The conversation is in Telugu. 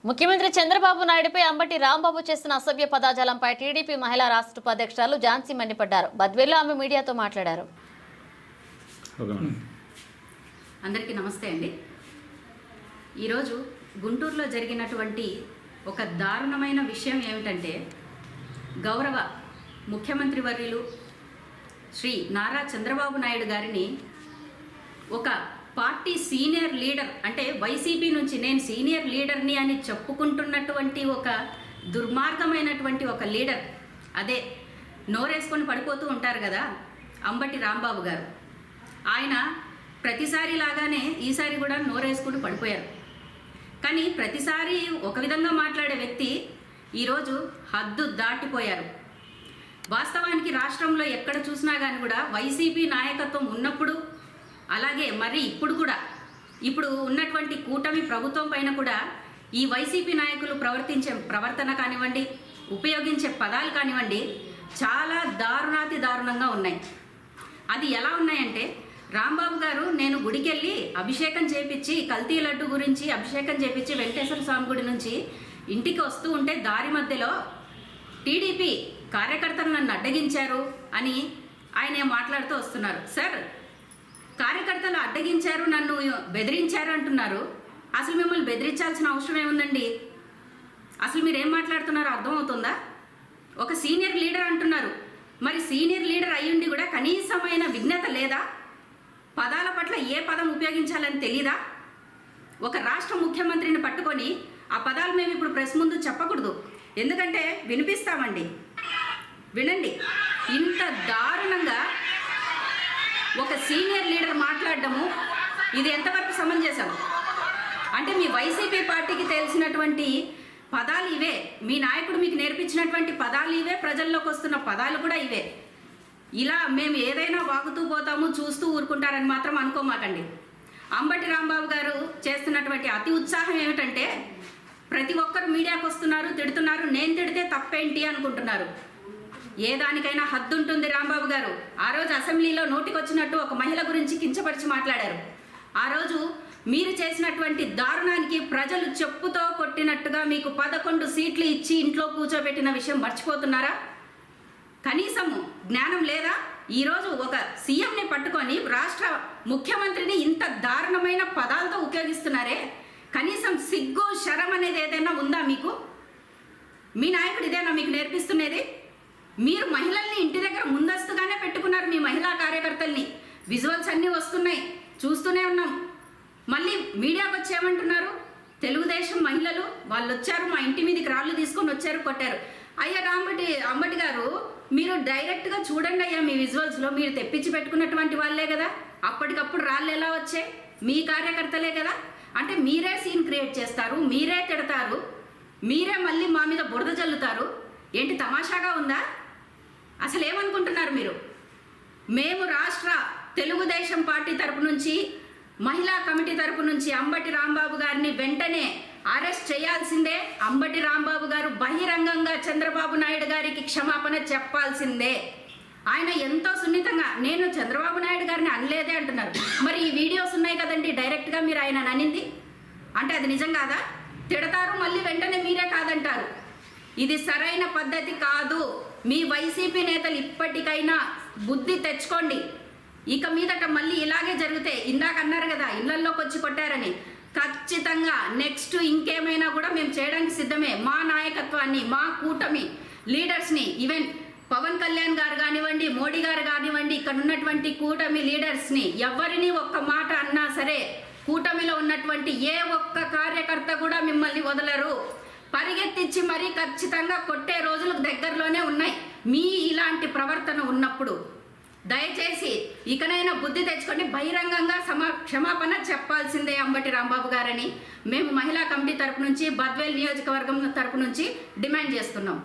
ముఖ్యమంత్రి చంద్రబాబు నాయుడుపై అంబటి రాంబాబు చేస్తున్న అసభ్య పదజాలంపై టీడీపీ మహిళా రాష్ట్ర ఉపాధ్యక్షురాలు ఝాన్సీ మండిపడ్డారు. బద్వేల్లో ఆమె మీడియాతో మాట్లాడారు. అందరికీ నమస్తే అండి. ఈరోజు గుంటూరులో జరిగినటువంటి ఒక దారుణమైన విషయం ఏమిటంటే, గౌరవ ముఖ్యమంత్రి వర్యులు శ్రీ నారా చంద్రబాబు నాయుడు గారిని ఒక పార్టీ సీనియర్ లీడర్, అంటే వైసీపీ నుంచి నేను సీనియర్ లీడర్ని అని చెప్పుకుంటున్నటువంటి ఒక దుర్మార్గమైనటువంటి ఒక లీడర్, అదే నోరేసుకొని పడిపోతూ ఉంటారు కదా అంబటి రాంబాబు గారు. ఆయన ప్రతిసారి లాగానే ఈసారి కూడా నోరేసుకుని పడిపోయారు. కానీ ప్రతిసారి ఒక విధంగా మాట్లాడే వ్యక్తి ఈరోజు హద్దు దాటిపోయారు. వాస్తవానికి రాష్ట్రంలో ఎక్కడ చూసినా కానీ కూడా వైసీపీ నాయకత్వం ఉన్నప్పుడు, అలాగే మరి ఇప్పుడు ఉన్నటువంటి కూటమి ప్రభుత్వం పైన కూడా ఈ వైసీపీ నాయకులు ప్రవర్తించే ప్రవర్తన కానివ్వండి, ఉపయోగించే పదాలు కానివ్వండి, చాలా దారుణాతి దారుణంగా ఉన్నాయి. అది ఎలా ఉన్నాయంటే, రాంబాబు గారు నేను గుడికి వెళ్ళి అభిషేకం చేపించి, కల్తీ లడ్డు గురించి అభిషేకం చేపించి వెంకటేశ్వర స్వామి గుడి నుంచి ఇంటికి వస్తూ ఉంటే దారి మధ్యలో టీడీపీ కార్యకర్తలు నన్ను అడ్డగించారు అని ఆయన మాట్లాడుతూ వస్తున్నారు. సార్, కార్యకర్తలు అడ్డగించారు, నన్ను బెదిరించారు అంటున్నారు. అసలు మిమ్మల్ని బెదిరించాల్సిన అవసరం ఏముందండి? అసలు మీరు ఏం మాట్లాడుతున్నారో అర్థమవుతుందా? ఒక సీనియర్ లీడర్ అంటున్నారు. మరి సీనియర్ లీడర్ అయ్యుండి కూడా కనీసమైన విజ్ఞత లేదా? పదాల పట్ల ఏ పదం ఉపయోగించాలని తెలీదా? ఒక రాష్ట్ర ముఖ్యమంత్రిని పట్టుకొని ఆ పదాలు మేము ఇప్పుడు ప్రెస్ ముందు చెప్పకూడదు, ఎందుకంటే వినిపిస్తామండి. వినండి. ఇంత దారుణంగా ఒక సీనియర్ లీడర్ మాట్లాడడము ఇది ఎంతవరకు సమంజసం? అంటే మీ వైసీపీ పార్టీకి తెలిసినటువంటి పదాలు ఇవే, మీ నాయకుడు మీకు నేర్పించినటువంటి పదాలు ఇవే, ప్రజల్లోకి వస్తున్న పదాలు కూడా ఇవే. ఇలా మేము ఏదైనా వాగుతూ పోతాము, చూస్తూ ఊరుకుంటారని మాత్రం అనుకోమాకండి. అంబటి రాంబాబు గారు చేస్తున్నటువంటి అతి ఉత్సాహం ఏమిటంటే, ప్రతి ఒక్కరు మీడియాకు వస్తున్నారు, తిడుతున్నారు, నేను తిడితే తప్పేంటి అనుకుంటున్నారు. ఏ దానికైనా హద్దు ఉంటుంది రాంబాబు గారు. ఆ రోజు అసెంబ్లీలో నోటికొచ్చినట్టు ఒక మహిళ గురించి కించపరిచి మాట్లాడారు. ఆ రోజు మీరు చేసినటువంటి దారుణానికి ప్రజలు చెప్పుతో కొట్టినట్టుగా మీకు 11 సీట్లు ఇచ్చి ఇంట్లో కూర్చోబెట్టిన విషయం మర్చిపోతున్నారా? కనీసము జ్ఞానం లేదా? ఈరోజు ఒక సీఎంని పట్టుకొని రాష్ట్ర ముఖ్యమంత్రిని ఇంత దారుణమైన పదాలతో ఉపయోగిస్తున్నారే, కనీసం సిగ్గు శరం అనేది ఏదైనా ఉందా మీకు? మీ నాయకుడు ఇదేనా మీకు నేర్పిస్తున్నది? మీరు మహిళల్ని ఇంటి దగ్గర ముందస్తుగానే పెట్టుకున్నారు, మీ మహిళా కార్యకర్తల్ని. విజువల్స్ అన్నీ వస్తున్నాయి, చూస్తూనే ఉన్నాం. మళ్ళీ మీడియాకు వచ్చి ఏమంటున్నారు? తెలుగుదేశం మహిళలు వాళ్ళు వచ్చారు, మా ఇంటి మీదకి రాళ్ళు తీసుకొని వచ్చారు, కొట్టారు. అయ్యా అంబటి గారు, మీరు డైరెక్ట్గా చూడండి అయ్యా, మీ విజువల్స్లో మీరు తెప్పించి పెట్టుకున్నటువంటి వాళ్ళే కదా. అప్పటికప్పుడు రాళ్ళు ఎలా వచ్చాయి? మీ కార్యకర్తలే కదా. అంటే మీరే సీన్ క్రియేట్ చేస్తారు, మీరే తిడతారు, మీరే మళ్ళీ మా మీద బురద జల్లుతారు. ఏంటి తమాషాగా ఉందా? అసలు ఏమనుకుంటున్నారు మీరు? మేము రాష్ట్ర తెలుగుదేశం పార్టీ తరపు నుంచి, మహిళా కమిటీ తరపు నుంచి అంబటి రాంబాబు గారిని వెంటనే అరెస్ట్ చేయాల్సిందే. అంబటి రాంబాబు గారు బహిరంగంగా చంద్రబాబు నాయుడు గారికి క్షమాపణ చెప్పాల్సిందే. ఆయన ఎంతో సున్నితంగా నేను చంద్రబాబు నాయుడు గారిని అనలేదే అంటున్నారు. మరి ఈ వీడియోస్ ఉన్నాయి కదండి, డైరెక్ట్గా మీరు ఆయన అనింది. అంటే అది నిజం కాదా? తిడతారు, మళ్ళీ వెంటనే మీరే కాదంటారు. ఇది సరైన పద్ధతి కాదు. మీ వైసీపీ నేతలు ఇప్పటికైనా బుద్ధి తెచ్చుకోండి. ఇక మీదట మళ్ళీ ఇలాగే జరిగితే, ఇందాక అన్నారు కదా ఇళ్లల్లోకి వచ్చి కొట్టారని, ఖచ్చితంగా నెక్స్ట్ ఇంకేమైనా కూడా మేము చేయడానికి సిద్ధమే. మా నాయకత్వాన్ని, మా కూటమి లీడర్స్ని, ఈవెన్ పవన్ కళ్యాణ్ గారు కానివ్వండి, మోడీ గారు కానివ్వండి, ఇక్కడ ఉన్నటువంటి కూటమి లీడర్స్ని ఎవరిని ఒక్క మాట అన్నా సరే, కూటమిలో ఉన్నటువంటి ఏ ఒక్క కార్యకర్త కూడా మిమ్మల్ని వదలరు. పరిగెత్తించి మరీ ఖచ్చితంగా కొట్టే రోజులు దగ్గరలోనే ఉన్నాయి. మీ ఇలాంటి ప్రవర్తన ఉన్నప్పుడు దయచేసి ఇకనైనా బుద్ధి తెచ్చుకొని బహిరంగంగా క్షమాపణ చెప్పాల్సిందే అంబటి రాంబాబు గారని మేము మహిళా కమిటీ తరపు నుంచి, బద్వేల్ నియోజకవర్గం తరపు నుంచి డిమాండ్ చేస్తున్నాం.